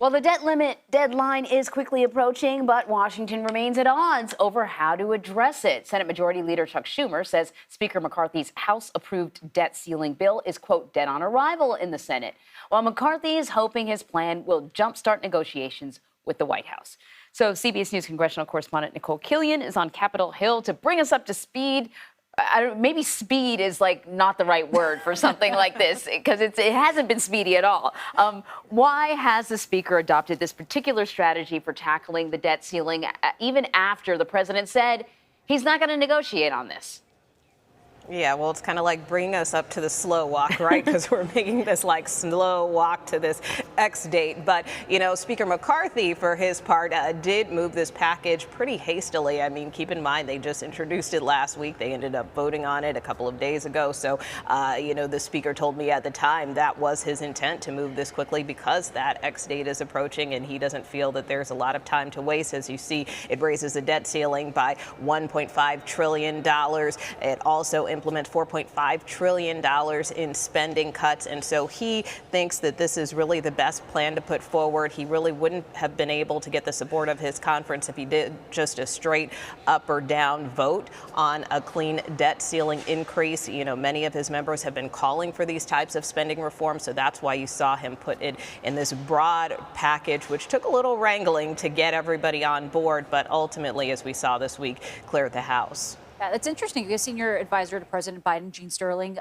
Well, the debt limit deadline is quickly approaching, but Washington remains at odds over how to address it. Senate Majority Leader Chuck Schumer says Speaker McCarthy's House-approved debt ceiling bill is, quote, dead on arrival in the Senate, while McCarthy is hoping his plan will jumpstart negotiations with the White House. So CBS News congressional correspondent Nicole Killian is on Capitol Hill to bring us up to speed. Maybe speed is like not the right word for something like this because it hasn't been speedy at all. Why has the speaker adopted this particular strategy for tackling the debt ceiling even after the president said he's not going to negotiate on this? Yeah, well, it's kind of like bringing us up to the slow walk, right? Because we're making this like slow walk to this X date. But, you know, Speaker McCarthy, for his part, did move this package pretty hastily. I mean, keep in mind, they just introduced it last week. They ended up voting on it a couple of days ago. So, you know, the speaker told me at the time that was his intent to move this quickly because that X date is approaching and he doesn't feel that there's a lot of time to waste. As you see, it raises the debt ceiling by $1.5 trillion. It also implement $4.5 trillion in spending cuts. And so he thinks that this is really the best plan to put forward. He really wouldn't have been able to get the support of his conference if he did just a straight up or down vote on a clean debt ceiling increase. You know, many of his members have been calling for these types of spending reforms. So that's why you saw him put it in this broad package, which took a little wrangling to get everybody on board. But ultimately, as we saw this week, cleared the House. Yeah, that's interesting. A senior advisor to President Biden, Gene Sperling,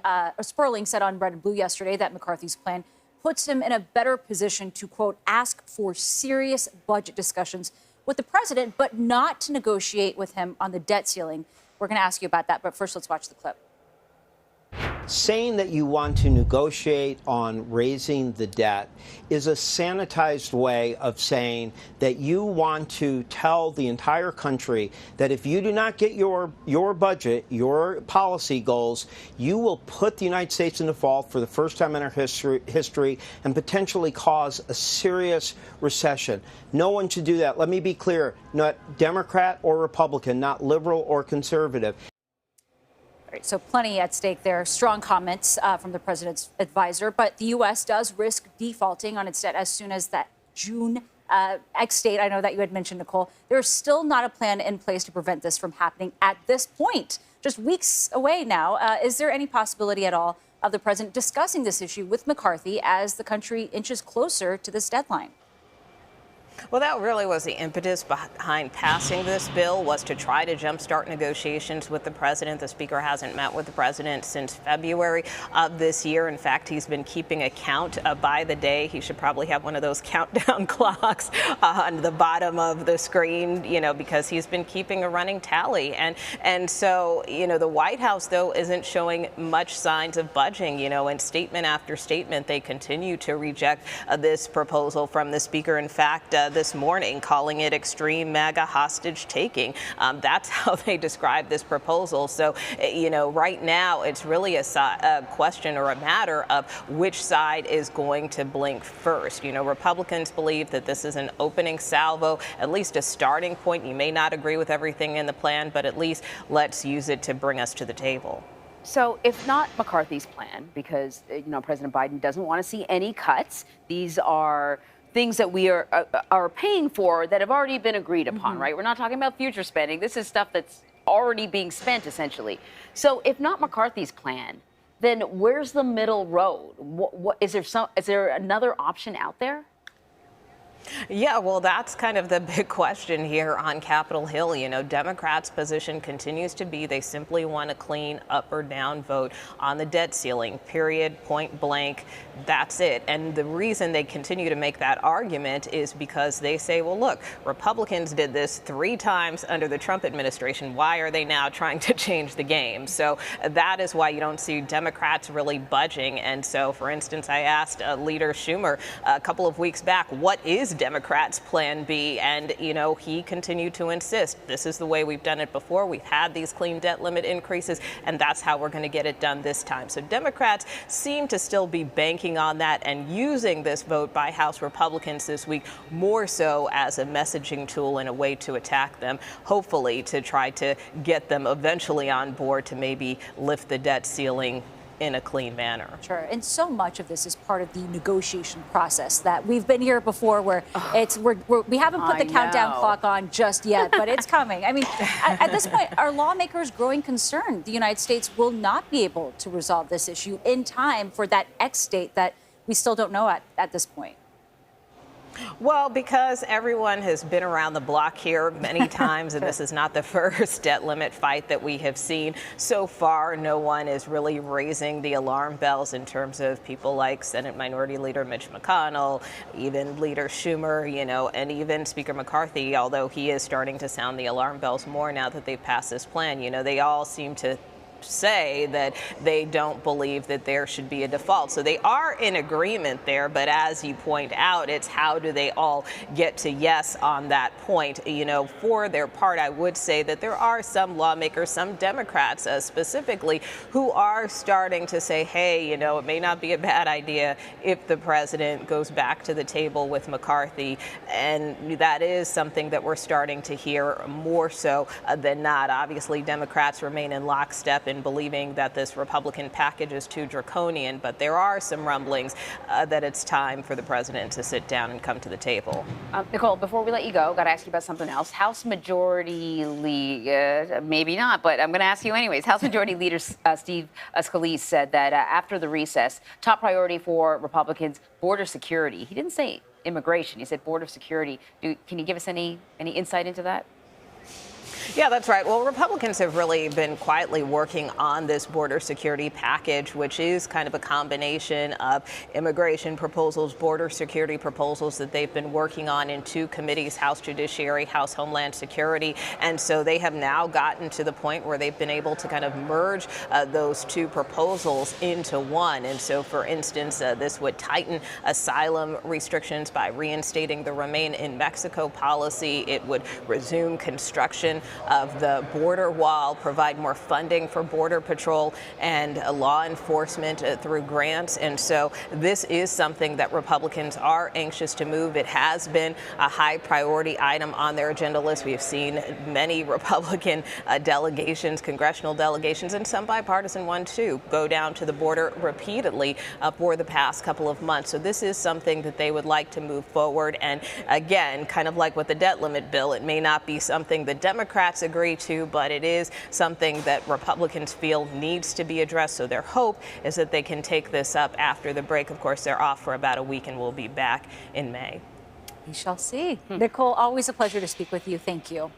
said on Red and Blue yesterday that McCarthy's plan puts him in a better position to, quote, ask for serious budget discussions with the president, but not to negotiate with him on the debt ceiling. We're going to ask you about that, but first let's watch the clip. Saying that you want to negotiate on raising the debt is a sanitized way of saying that you want to tell the entire country that if you do not get your budget, your policy goals, you will put the United States in default for the first time in our history and potentially cause a serious recession. No one should do that. Let me be clear, not Democrat or Republican, not liberal or conservative. So plenty at stake there. Strong comments from the president's advisor. But the U.S. does risk defaulting on its debt as soon as that June X date. I know that you had mentioned, Nicole. There's still not a plan in place to prevent this from happening at this point. Just weeks away now. Is there any possibility at all of the president discussing this issue with McCarthy as the country inches closer to this deadline? Well, that really was the impetus behind passing this bill, was to try to jumpstart negotiations with the president. The speaker hasn't met with the president since February of this year. In fact, he's been keeping a count by the day. He should probably have one of those countdown clocks on the bottom of the screen, you know, because he's been keeping a running tally. And so, you know, the White House, though, isn't showing much signs of budging. You know, in statement after statement, they continue to reject this proposal from the speaker. In fact, this morning, calling it extreme MAGA hostage taking. That's how they describe this proposal. So, you know, right now, it's really a question or a matter of which side is going to blink first. You know, Republicans believe that this is an opening salvo, at least a starting point. You may not agree with everything in the plan, but at least let's use it to bring us to the table. So if not McCarthy's plan, because, you know, President Biden doesn't want to see any cuts, these are things that we are paying for that have already been agreed upon, right? We're not talking about future spending. This is stuff that's already being spent, essentially. So if not McCarthy's plan, then where's the middle road? Is there another option out there? Yeah, well, that's kind of the big question here on Capitol Hill. You know, Democrats' position continues to be they simply want a clean up or down vote on the debt ceiling, period, point blank. That's it. And the reason they continue to make that argument is because they say, well, look, Republicans did this 3 times under the Trump administration. Why are they now trying to change the game? So that is why you don't see Democrats really budging. And so, for instance, I asked Leader Schumer a couple of weeks back, what is Democrats' plan B? And, you know, he continued to insist, this is the way we've done it before. We've had these clean debt limit increases, and that's how we're going to get it done this time. So Democrats seem to still be banking on that and using this vote by House Republicans this week more so as a messaging tool and a way to attack them, hopefully to try to get them eventually on board to maybe lift the debt ceiling in a clean manner. Sure. And so much of this is part of the negotiation process that we've been here before where we haven't put the countdown clock on just yet, but it's coming. I mean, at this point, are lawmakers growing concerned the United States will not be able to resolve this issue in time for that X date that we still don't know at this point? Well, because everyone has been around the block here many times, and this is not the first debt limit fight that we have seen. So far, no one is really raising the alarm bells in terms of people like Senate Minority Leader Mitch McConnell, even Leader Schumer, and even Speaker McCarthy, although he is starting to sound the alarm bells more now that they've passed this plan. They all seem to say that they don't believe that there should be a default. So they are in agreement there, but as you point out, it's how do they all get to yes on that point. For their part, I would say that there are some lawmakers, some Democrats specifically, who are starting to say, hey, it may not be a bad idea if the president goes back to the table with McCarthy. And that is something that we're starting to hear more so than not. Obviously, Democrats remain in lockstep in believing that this Republican package is too draconian, but there are some rumblings that it's time for the president to sit down and come to the table. Nicole, before we let you go, got to ask you about something else. House Majority Leader, maybe not, but I'm going to ask you anyways. House Majority Leader Steve Scalise said that after the recess, top priority for Republicans, border security. He didn't say immigration. He said border security. Can you give us any insight into that? Yeah, that's right. Well, Republicans have really been quietly working on this border security package, which is kind of a combination of immigration proposals, border security proposals that they've been working on in two committees, House Judiciary, House Homeland Security. And so they have now gotten to the point where they've been able to kind of merge those two proposals into one. And so, for instance, this would tighten asylum restrictions by reinstating the Remain in Mexico policy. It would resume construction of the border wall, provide more funding for Border Patrol and law enforcement through grants. And so this is something that Republicans are anxious to move. It has been a high priority item on their agenda list. We have seen many Republican delegations, congressional delegations, and some bipartisan ones too, go down to the border repeatedly for the past couple of months. So this is something that they would like to move forward. And again, kind of like with the debt limit bill, it may not be something the Democrats agree to, but it is something that Republicans feel needs to be addressed. So their hope is that they can take this up after the break. Of course, they're off for about a week and we'll be back in May. We shall see. Nicole, always a pleasure to speak with you. Thank you.